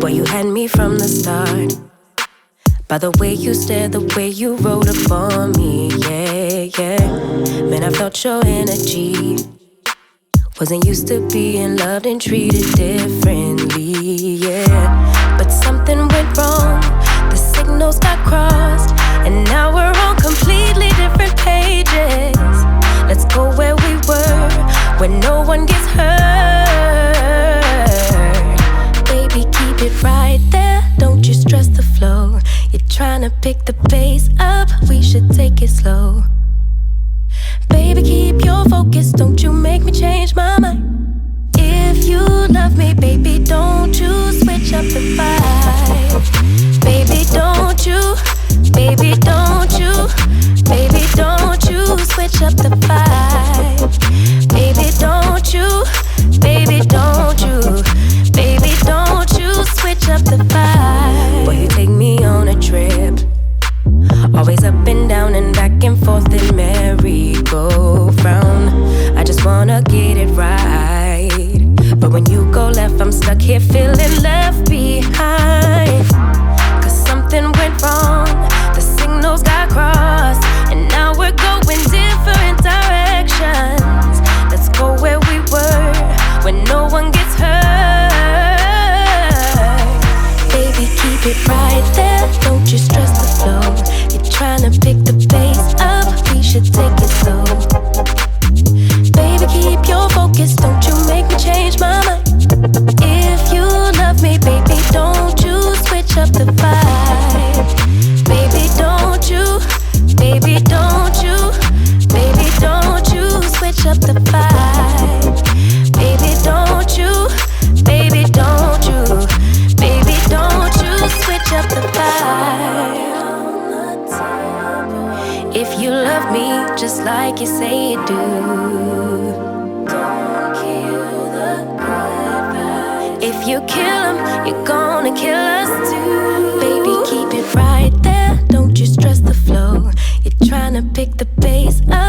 Boy, you had me from the start. By the way you stared, the way you rolled up on me, yeah, yeah. Man, I felt your energy. Wasn't used to being loved and treated differently, yeah. But something went wrong, the signals got crossed, and now we're on completely different pages. Let's go where we were, where no one gets hurt. Baby, keep it right there, don't you stress the flow. You're trying to pick the pace up, we should take it slow. Baby, keep your focus, don't you make me change my mind. If you love me, baby, don't you switch up the vibe. Baby, don't you, baby, don't you, baby, don't you switch up the vibe. Baby, don't you, baby, don't you, baby, don't you switch up the vibe. Boy, you take me on a trip, always up and down and back and forth in merry-go-round. I just wanna get it right, but when you go left, I'm stuck here feeling left behind. Cause something went wrong, the signals got crossed, and now we're going different directions. Let's go where we were, when no one gets hurt. Baby, keep it right there, don't you stress the flow. You're trying to pick the pace up, we should take it slow. Baby, keep your focus, don't you make me change my mind. If you love me, baby, don't you switch up the vibe. Baby, don't you, baby, don't you, baby, don't you switch up the vibe. Baby, don't you, baby, don't you, baby, don't you switch up the vibe. If you love me just like you say you do, don't kill the good vibes. If you kill them, you're gonna kill us too. Baby, keep it right there, don't you stress the flow. You're trying to pick the pace up,